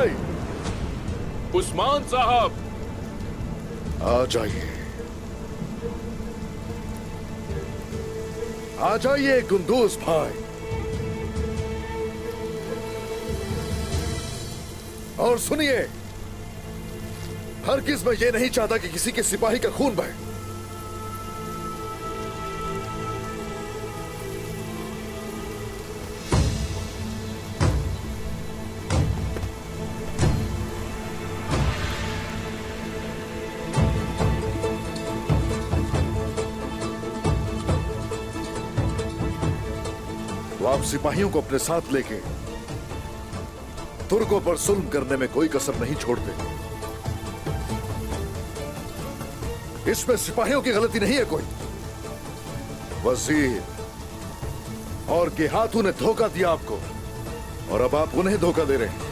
भाई। उस्मान साहब, आ जाइए, आ जाइए कुंदूज भाई। और सुनिए, हरगिज़ मैं ये नहीं चाहता कि किसी के सिपाही का खून बहे। तो आप सिपाहियों को अपने साथ लेके तुर्कों पर जुल्म करने में कोई कसर नहीं छोड़ते। इसमें सिपाहियों की गलती नहीं है कोई। वजीर और के हाथों ने धोखा दिया आपको, और अब आप उन्हें धोखा दे रहे हैं।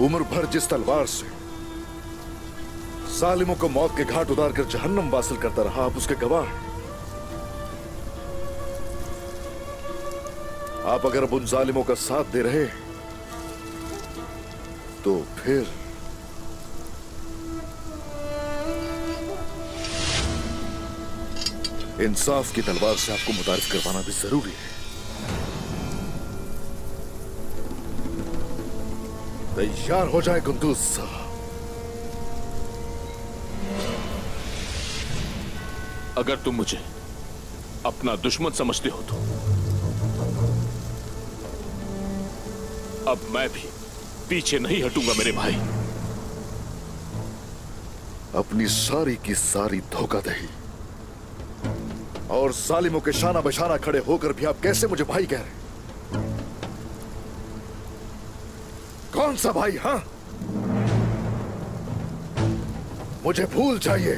उम्र भर जिस तलवार से जालिमों को मौत के घाट उतारकर जहन्नम वासिल करता रहा, आप उसके गवाह हैं। आप अगर अब उन जालिमों का साथ दे रहे तो फिर इंसाफ की तलवार से आपको मुतारिफ करवाना भी जरूरी है। तैयार हो जाए कुंदूज साहब। अगर तुम मुझे अपना दुश्मन समझते हो तो अब मैं भी पीछे नहीं हटूंगा मेरे भाई। अपनी सारी की सारी धोखाधड़ी और जालिमों के शाना बशाना खड़े होकर भी आप कैसे मुझे भाई कह रहे? कौन सा भाई? हां, मुझे भूल जाइए,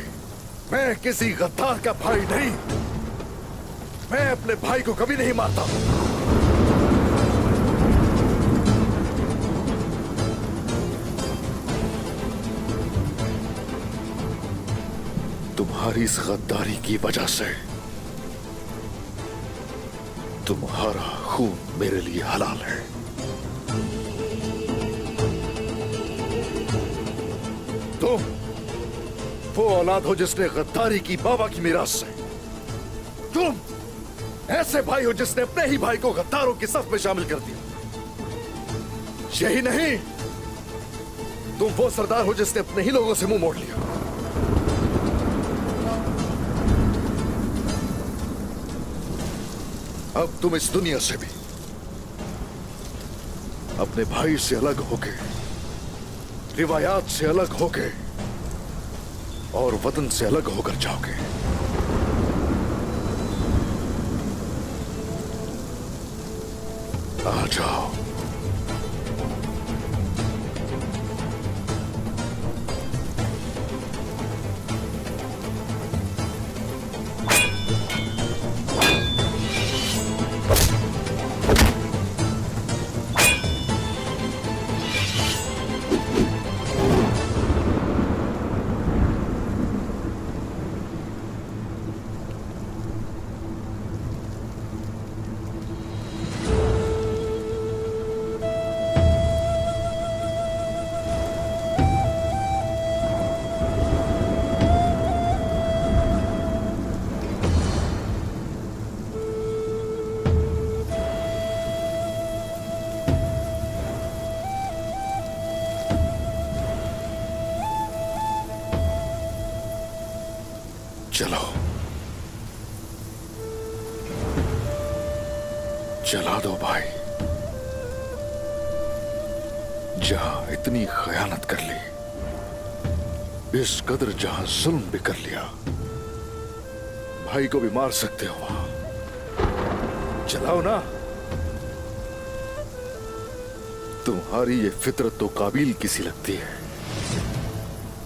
मैं किसी गद्दार का भाई नहीं। मैं अपने भाई को कभी नहीं मारता। तुम्हारी इस गद्दारी की वजह से तुम्हारा खून मेरे लिए हलाल है। तुम वो औलाद हो जिसने गद्दारी की बाबा की मीरास से। तुम ऐसे भाई हो जिसने अपने ही भाई को गद्दारों की सफ में शामिल कर दिया। यही नहीं, तुम वो सरदार हो जिसने अपने ही लोगों से मुंह मोड़ लिया। अब तुम इस दुनिया से भी अपने भाई से अलग होके, रिवायात से अलग होके और वतन से अलग होकर जाओगे। आ जाओ। चलो, चला दो भाई। जहां इतनी खयानत कर ली, इस कदर जहां जुल्म भी कर लिया, भाई को भी मार सकते हो वहां। चलाओ ना। तुम्हारी ये फितरत तो काबिल की सी लगती है।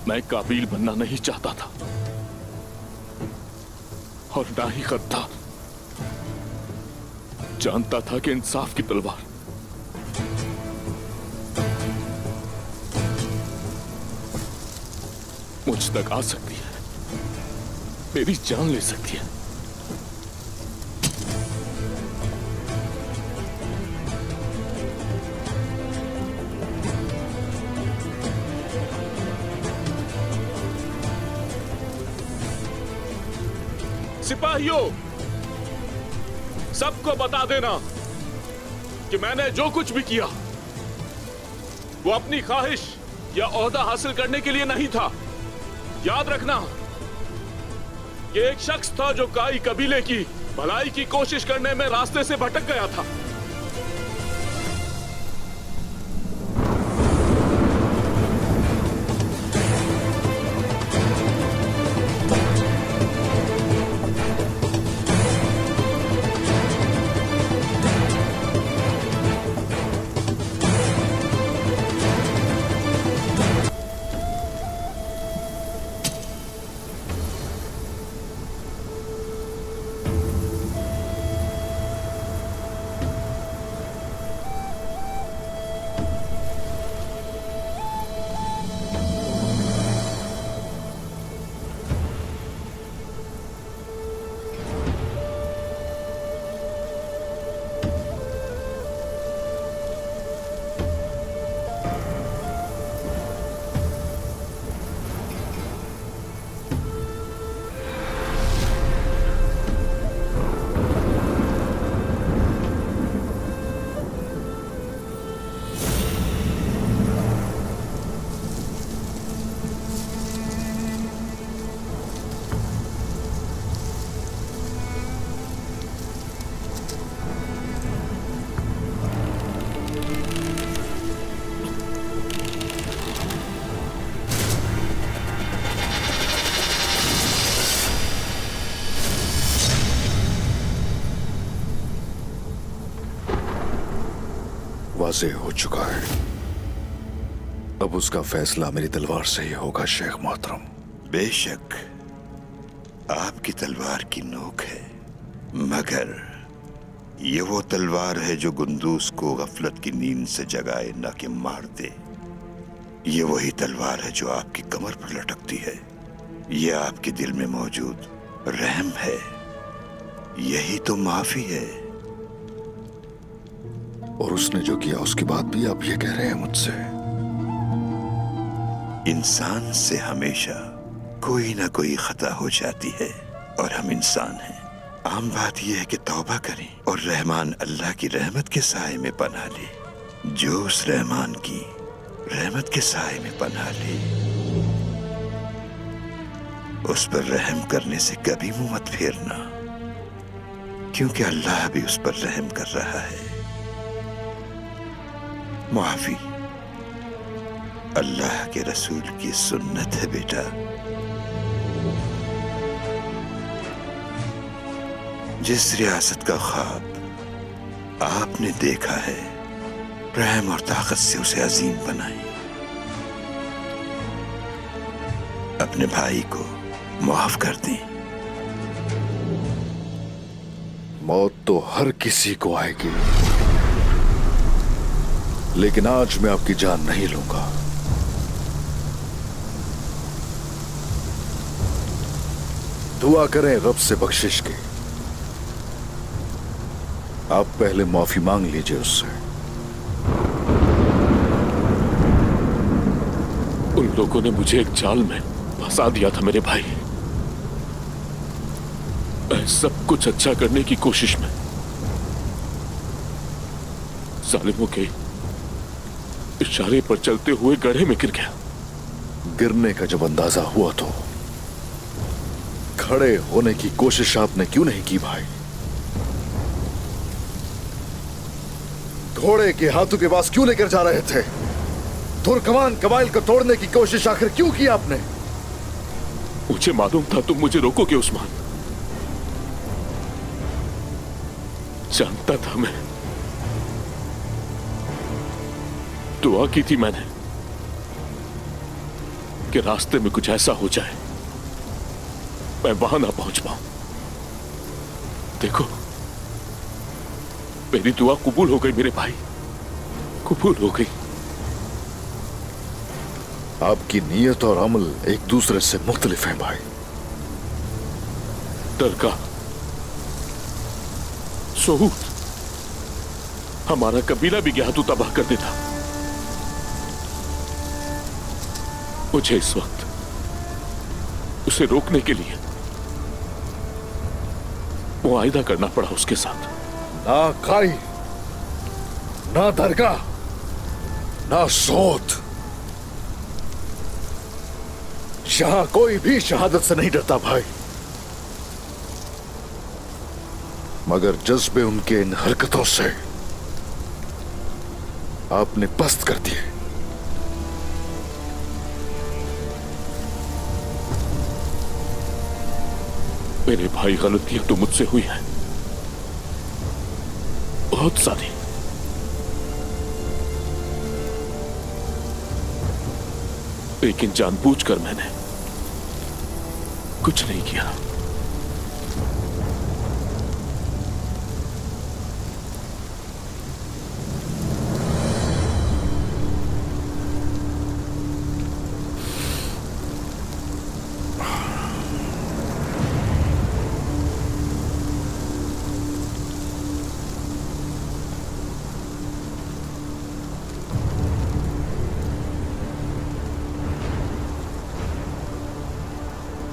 मैं काबिल बनना नहीं चाहता था और ना ही गद्दार। जानता था कि इंसाफ की तलवार मुझ तक आ सकती है, मेरी जान ले सकती है। सिपाहियों, सबको बता देना कि मैंने जो कुछ भी किया वो अपनी ख्वाहिश या ओहदा हासिल करने के लिए नहीं था। याद रखना, ये एक शख्स था जो काई कबीले की भलाई की कोशिश करने में रास्ते से भटक गया था। वाज़ेह हो चुका है, अब उसका फैसला मेरी तलवार से ही होगा शेख मोहतरम। बेशक आपकी तलवार की नोक है, मगर ये वो तलवार है जो गुंदूस को गफलत की नींद से जगाए ना कि मार दे। ये वही तलवार है जो आपकी कमर पर लटकती है। ये आपके दिल में मौजूद रहम है, यही तो माफी है। और उसने जो किया उसके बाद भी आप ये कह रहे हैं मुझसे? इंसान से हमेशा कोई ना कोई खता हो जाती है और हम इंसान हैं। आम बात यह है कि तौबा करें और रहमान अल्लाह की रहमत के साए में पनाह ले। जो उस रहमान की रहमत के साए में पनाह ले, उस पर रहम करने से कभी मुंह मत फेरना, क्योंकि अल्लाह भी उस पर रहम कर रहा है। माफी अल्लाह के रसूल की सुन्नत है बेटा। जिस रियासत का ख्वाब आपने देखा है, रहम और ताकत से उसे अजीम बनाए। अपने भाई को माफ कर दें। मौत तो हर किसी को आएगी, लेकिन आज मैं आपकी जान नहीं लूंगा। दुआ करें रब से बख्शिश की। आप पहले माफी मांग लीजिए उससे। उन लोगों ने मुझे एक जाल में फंसा दिया था मेरे भाई। मैं सब कुछ अच्छा करने की कोशिश में जालिमों के इशारे पर चलते हुए गड्ढे में गिर गया। गिरने का जब अंदाजा हुआ तो खड़े होने की कोशिश आपने क्यों नहीं की भाई? घोड़े के हाथों के पास क्यों लेकर जा रहे थे? तुर्कमान कबाइल को तोड़ने की कोशिश आखिर क्यों की आपने? मुझे मालूम था तुम मुझे रोकोगे उस्मान। जानता था मैं। दुआ की थी मैंने कि रास्ते में कुछ ऐसा हो जाए मैं वहां ना पहुंच पाऊं। देखो, मेरी दुआ कबूल हो गई मेरे भाई, कबूल हो गई। आपकी नीयत और अमल एक दूसरे से मुख्तलिफ हैं भाई। दरगाह सोहूद हमारा कबीला भी गया तो तबाह कर देता। मुझे इस वक्त उसे रोकने के लिए मुआहिदा करना पड़ा उसके साथ। ना काई, ना दरगाह, ना सोत, यहां कोई भी शहादत से नहीं डरता भाई, मगर जज्बे उनके इन हरकतों से आपने पस्त कर दिए। मेरे भाई, गलतियां तो मुझसे हुई हैं, बहुत सारी। लेकिन जानबूझकर मैंने कुछ नहीं किया।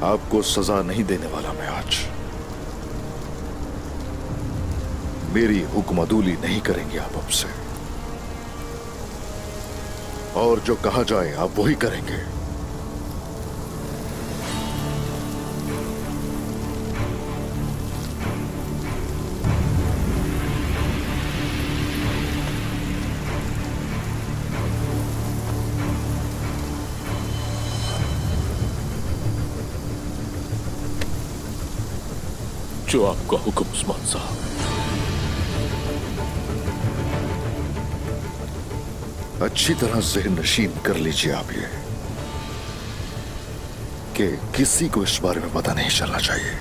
आपको सजा नहीं देने वाला मैं आज। मेरी हुक्मदूली नहीं करेंगे आप अब से, और जो कहा जाए आप वही करेंगे। जो आपका हुक्म उस्मान साहब। अच्छी तरह ज़हन नशीन कर लीजिए आप ये कि किसी को इस बारे में पता नहीं चलना चाहिए,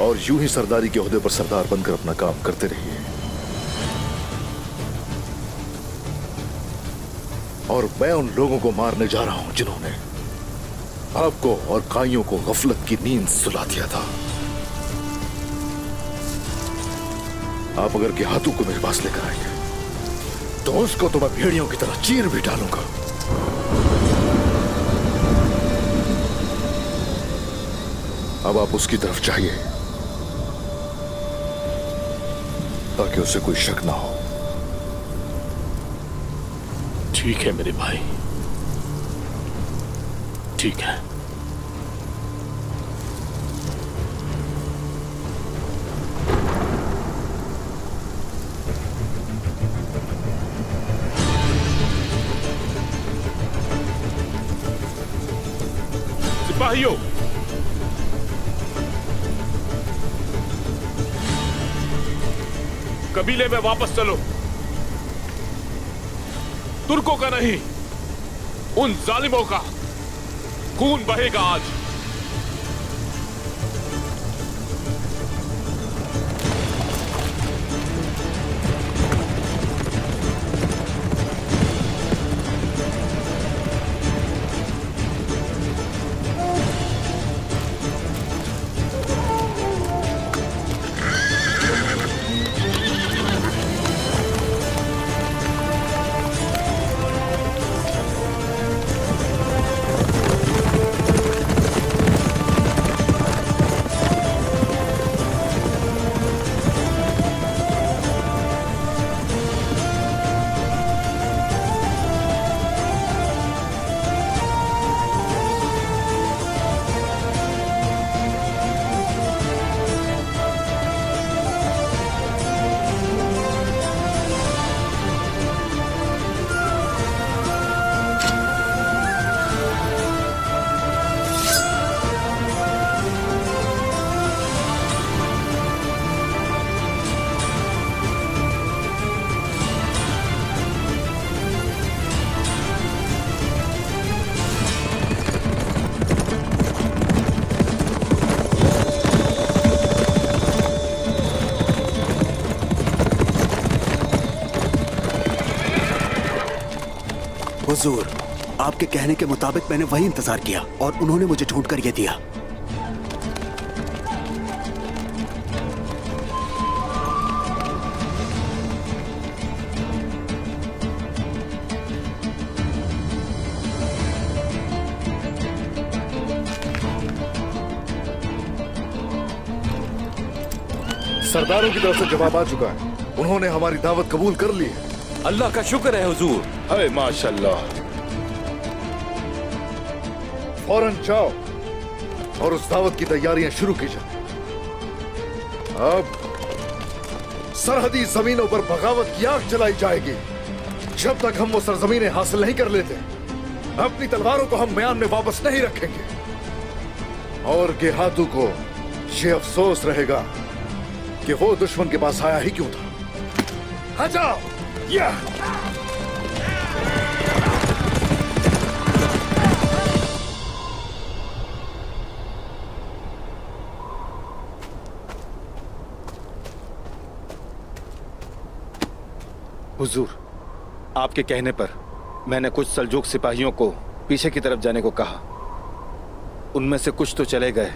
और यूं ही सरदारी के ओहदे पर सरदार बनकर अपना काम करते रहिए। और मैं उन लोगों को मारने जा रहा हूं जिन्होंने आपको और काइयों को गफलत की नींद सुला दिया था। आप अगर गेहातू को मेरे पास लेकर आएंगे तो उसको तो मैं भेड़ियों की तरह चीर भी डालूंगा। अब आप उसकी तरफ जाइए ताकि उसे कोई शक ना हो। ठीक है मेरे भाई, ठीक है। सिपाहियों, कबीले में वापस चलो। तुर्कों का नहीं, उन जालिमों का खून बहेगा आज। हुजूर, आपके कहने के मुताबिक मैंने वही इंतजार किया और उन्होंने मुझे ढूंढ कर ये दिया। सरदारों की तरफ से जवाब आ चुका है। उन्होंने हमारी दावत कबूल कर ली है। अल्लाह का शुक्र है हुजूर। अरे माशाल्लाह। फौरन जाओ और उस दावत की तैयारियां शुरू की जाए। अब सरहदी जमीनों पर बगावत की आग जलाई जाएगी। जब तक हम वो सरजमीनें हासिल नहीं कर लेते, अपनी तलवारों को हम म्यान में वापस नहीं रखेंगे। और गेहातू को ये अफसोस रहेगा कि वो दुश्मन के पास आया ही क्यों था। आ जाओ। या हुजूर, आपके कहने पर मैंने कुछ सल्जूक सिपाहियों को पीछे की तरफ जाने को कहा। उनमें से कुछ तो चले गए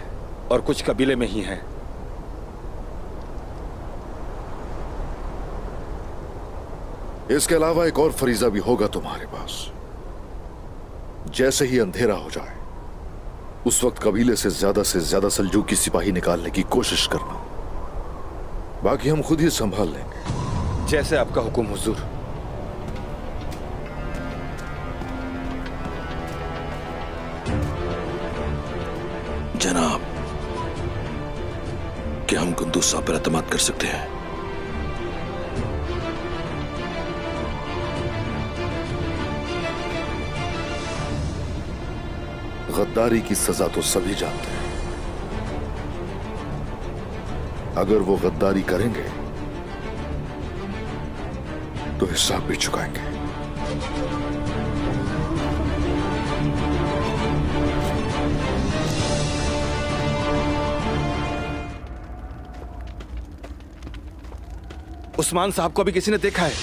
और कुछ कबीले में ही हैं। इसके अलावा एक और फरीजा भी होगा तुम्हारे पास। जैसे ही अंधेरा हो जाए, उस वक्त कबीले से ज्यादा सल्जूकी सिपाही निकालने की कोशिश करना। बाकी हम खुद ही संभाल लेंगे। जैसे आपका हुक्म हुजूर। जनाब, क्या हम कुंदूज साहब पर एतमाद कर सकते हैं? गद्दारी की सजा तो सभी जानते हैं। अगर वो गद्दारी करेंगे तो हिसाब भी चुकाएंगे। उस्मान साहब को अभी किसी ने देखा है।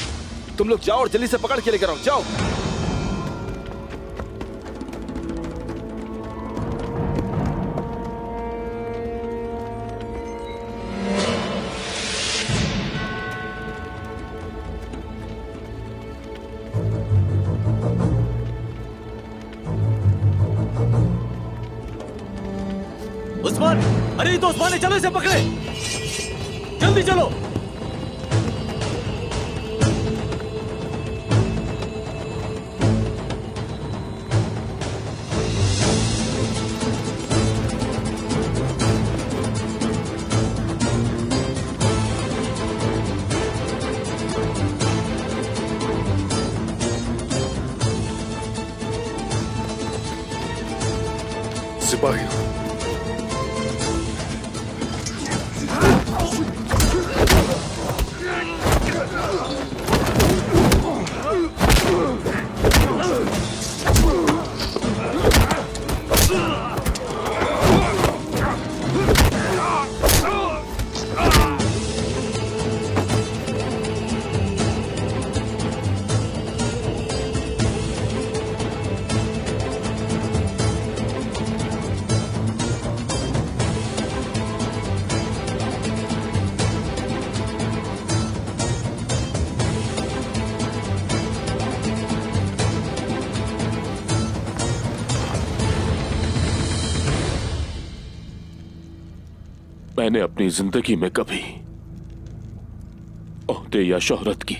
तुम लोग जाओ और जल्दी से पकड़ के लेकर आओ। जाओ। उस्मान, अरे ये तो उस्मान है, चलो इसे पकड़े, जल्दी चलो। सिपाही मैंने अपनी जिंदगी में कभी ओहदे या शोहरत की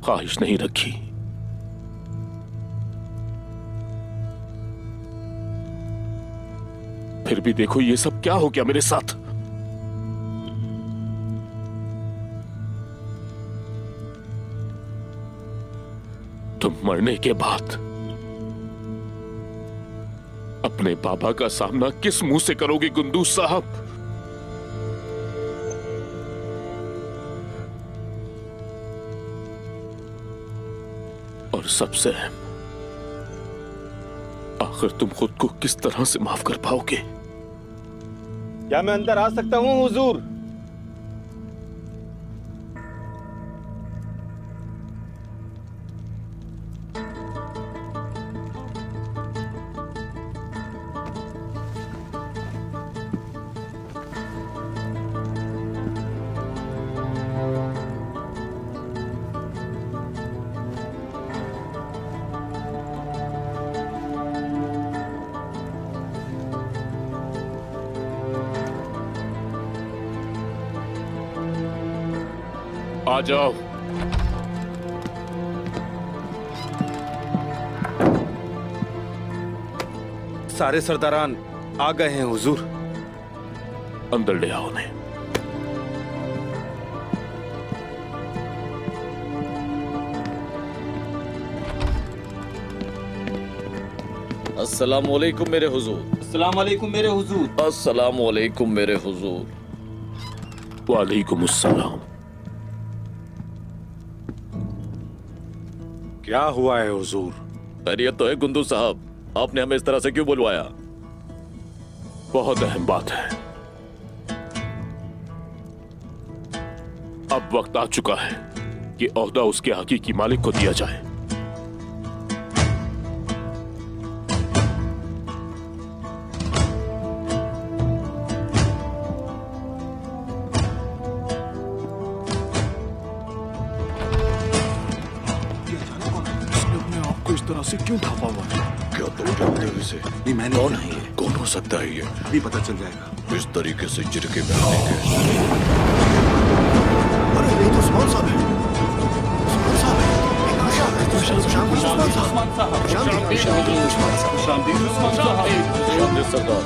ख्वाहिश नहीं रखी। फिर भी देखो ये सब क्या हो गया मेरे साथ। तुम मरने के बाद अपने बाबा का सामना किस मुंह से करोगे कुंदूज साहब? और सबसे अहम, आखिर तुम खुद को किस तरह से माफ कर पाओगे? क्या मैं अंदर आ सकता हूं हुजूर? आ जाओ। सारे सरदारान आ गए हैं हुजूर। अंदर ले आओ उन्हें। अस्सलाम वालेकुम मेरे हुजूर। अस्सलाम वालेकुम मेरे हुजूर। अस्सलाम वालेकुम मेरे हुजूर। वालेकुम अस्सलाम। क्या हुआ है हुजूर? खैरियत तो है गुंदू साहब, आपने हमें इस तरह से क्यों बुलवाया? बहुत अहम बात है। अब वक्त आ चुका है कि ओहदा उसके हकीकी मालिक को दिया जाए। से क्यों ढापा हुआ है? क्या तुम जानते हो इसे? नहीं, मैंने कौन है ये? कौन हो सकता है ये? भी पता चल जाएगा। इस तरीके से जिरके बैठने के। अरे ये तो उस्मान साहब है। उस्मान साहब है। एक आशा है। उस्मान साहब। शांति सरदार।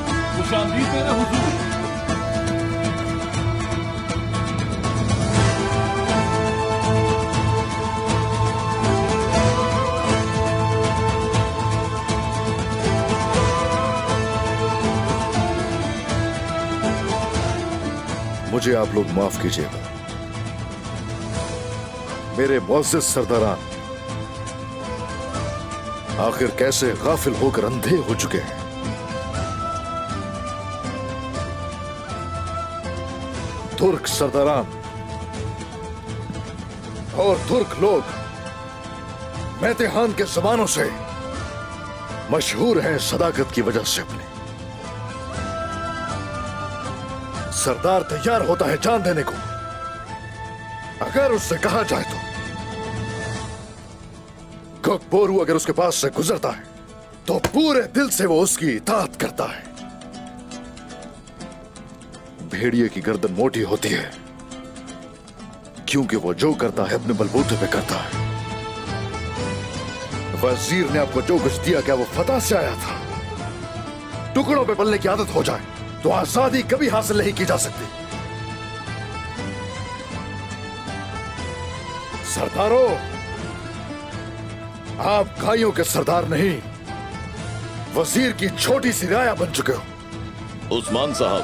मुझे आप लोग माफ कीजिएगा। मेरे मुअज़्ज़िज़ सरदारान आखिर कैसे गाफिल होकर अंधे हो चुके हैं। तुर्क सरदारान और तुर्क लोग मैतेहान के जमानों से मशहूर हैं सदाकत की वजह से। अपने सरदार तैयार होता है जान देने को अगर उससे कहा जाए तो। कोकबोरू अगर उसके पास से गुजरता है तो पूरे दिल से वो उसकी इताअत करता है। भेड़िए की गर्दन मोटी होती है क्योंकि वो जो करता है अपने बलबूते पे करता है। वजीर ने आपको जो कुछ दिया क्या वो फतह से आया था? टुकड़ों पे पलने की आदत हो जाए तो आजादी कभी हासिल नहीं की जा सकती। सरदारों, आप गायों के सरदार नहीं, वजीर की छोटी सी राया बन चुके हो। उस्मान साहब,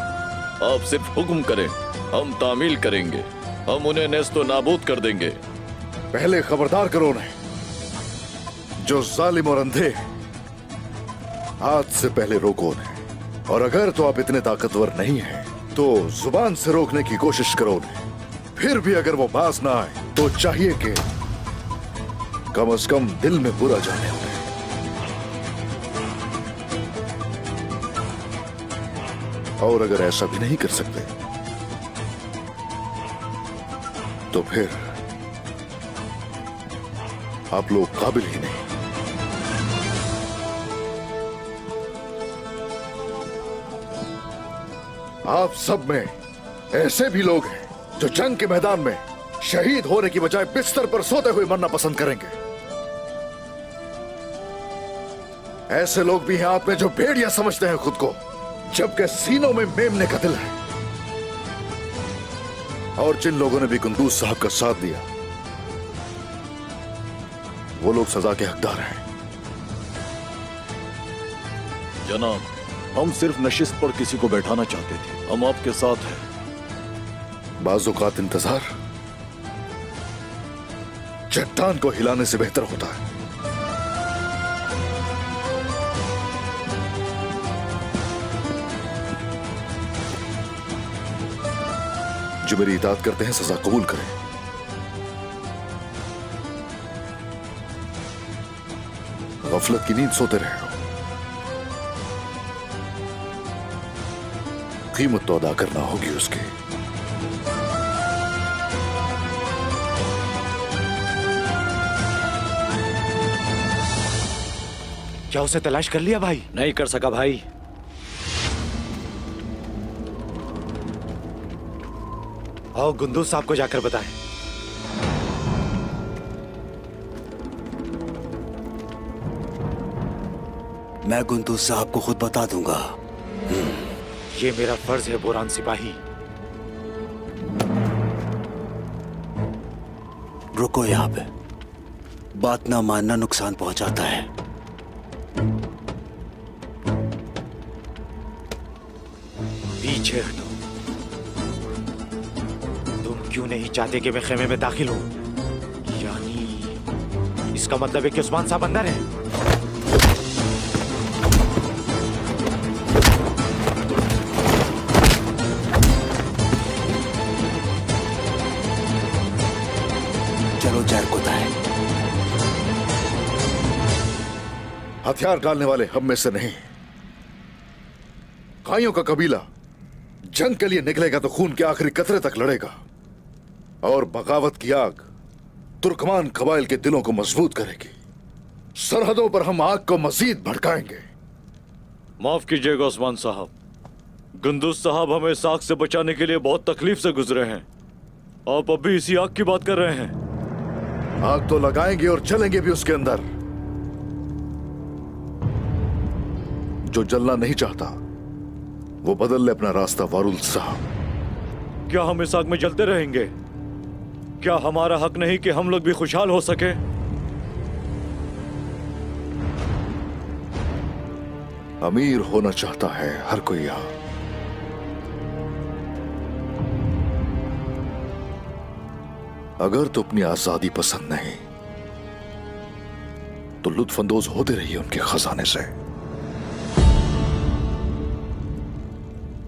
आप सिर्फ हुक्म करें, हम तामील करेंगे। हम उन्हें नेस्तो नाबूद कर देंगे। पहले खबरदार करो उन्हें, जो जालिम और अंधे, हाथ से पहले रोको उन्हें। और अगर तो आप इतने ताकतवर नहीं हैं तो जुबान से रोकने की कोशिश करो उन्हें। फिर भी अगर वो बाज ना आए तो चाहिए कि कम से कम दिल में बुरा जाने उन्हें। और अगर ऐसा भी नहीं कर सकते तो फिर आप लोग काबिल ही नहीं। आप सब में ऐसे भी लोग हैं जो जंग के मैदान में शहीद होने की बजाय बिस्तर पर सोते हुए मरना पसंद करेंगे। ऐसे लोग भी हैं आप में जो भेड़िया समझते हैं खुद को, जबकि सीनों में मेमने का दिल है। और जिन लोगों ने भी कुंदूज साहब का साथ दिया वो लोग सजा के हकदार हैं। जनाब, हम सिर्फ नशिस्त पर किसी को बैठाना चाहते थे। हम आपके साथ हैं। बाज़-औक़ात इंतजार चट्टान को हिलाने से बेहतर होता है। जो मेरी इताअत करते हैं सजा कबूल करें। गफलत की नींद सोते रहे हो, कीमत तो अदा करना होगी उसकी। क्या उसे तलाश कर लिया भाई? नहीं कर सका भाई। आओ गुंदूज साहब को जाकर बताएं। मैं गुंदूज साहब को खुद बता दूंगा। ये मेरा फर्ज है बोरान सिपाही। रुको यहाँ पे, बात ना मानना नुकसान पहुंचाता है। पीछे हटो। तुम क्यों नहीं चाहते कि मैं खेमे में दाखिल हूं? यानी इसका मतलब है कि उस्मान साहब अंदर है। चलो जहर को है। हथियार डालने वाले हम में से नहीं। काइयों का कबीला जंग के लिए निकलेगा तो खून के आखिरी कतरे तक लड़ेगा, और बगावत की आग तुर्कमान कबाइल के दिलों को मजबूत करेगी। सरहदों पर हम आग को मजीद भड़काएंगे। माफ कीजिएगा उस्मान साहब, गुंदूज साहब हमें इस आग से बचाने के लिए बहुत तकलीफ से गुजरे हैं। आप अभी इसी आग की बात कर रहे हैं। आग तो लगाएंगे और जलेंगे भी उसके अंदर। जो जलना नहीं चाहता वो बदल ले अपना रास्ता वारुल साहब। क्या हम इस आग में जलते रहेंगे? क्या हमारा हक नहीं कि हम लोग भी खुशहाल हो सके? अमीर होना चाहता है हर कोई यहां। अगर तो अपनी आजादी पसंद नहीं तो लुत्फअंदोज होते रहिए उनके खजाने से।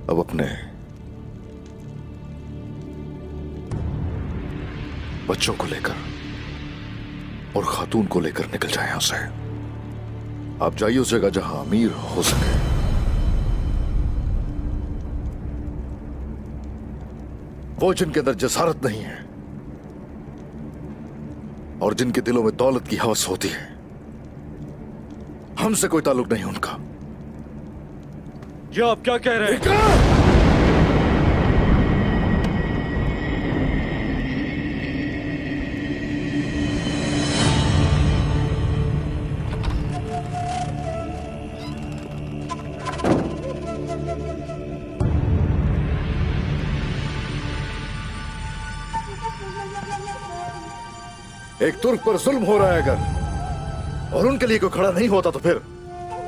अब अपने बच्चों को लेकर और खातून को लेकर निकल जाए यहां से। आप जाइए उस जगह जहां अमीर हो सके। वो जिनके अंदर जसारत नहीं है और जिनके दिलों में दौलत की हवस होती है, हमसे कोई ताल्लुक नहीं उनका। ये आप क्या कह रहे हैं? एक तुर्क पर जुल्म हो रहा है अगर, और उनके लिए कोई खड़ा नहीं होता तो फिर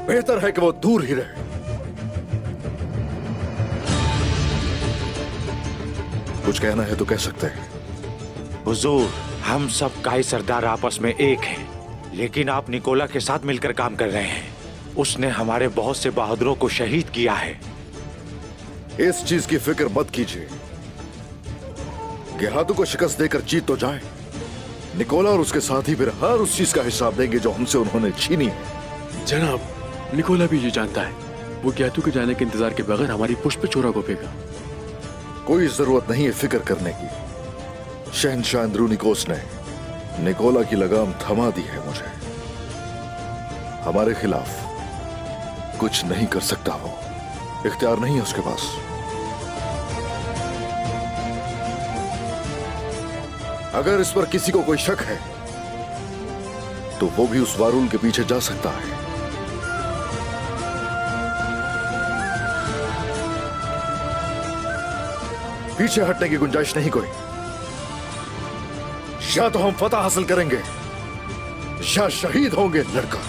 बेहतर है कि वो दूर ही रहे। कुछ कहना है तो कह सकते हैं। हुजूर, हम सब काई सरदार आपस में एक हैं, लेकिन आप निकोला के साथ मिलकर काम कर रहे हैं। उसने हमारे बहुत से बहादुरों को शहीद किया है। इस चीज की फिक्र मत कीजिए। गेहादू को शिकस्त देकर जीत तो जाए, निकोला और उसके साथी फिर हर उस चीज का हिसाब देंगे जो हमसे उन्होंने छीनी है। जनाब, निकोला भी ये जानता है। वो गेहादू के जाने के इंतजार के बगैर हमारी पुष्प चोरा गोपेगा। कोई जरूरत नहीं है फिक्र करने की। शहनशाह अंद्रूनिकोस ने निकोला की लगाम थमा दी है मुझे। हमारे खिलाफ कुछ नहीं कर सकता वो, इख्तियार नहीं है उसके पास। अगर इस पर किसी को कोई शक है तो वो भी उस वारुल के पीछे जा सकता है। पीछे हटने की गुंजाइश नहीं कोई। या तो हम फतह हासिल करेंगे या शहीद होंगे लड़का।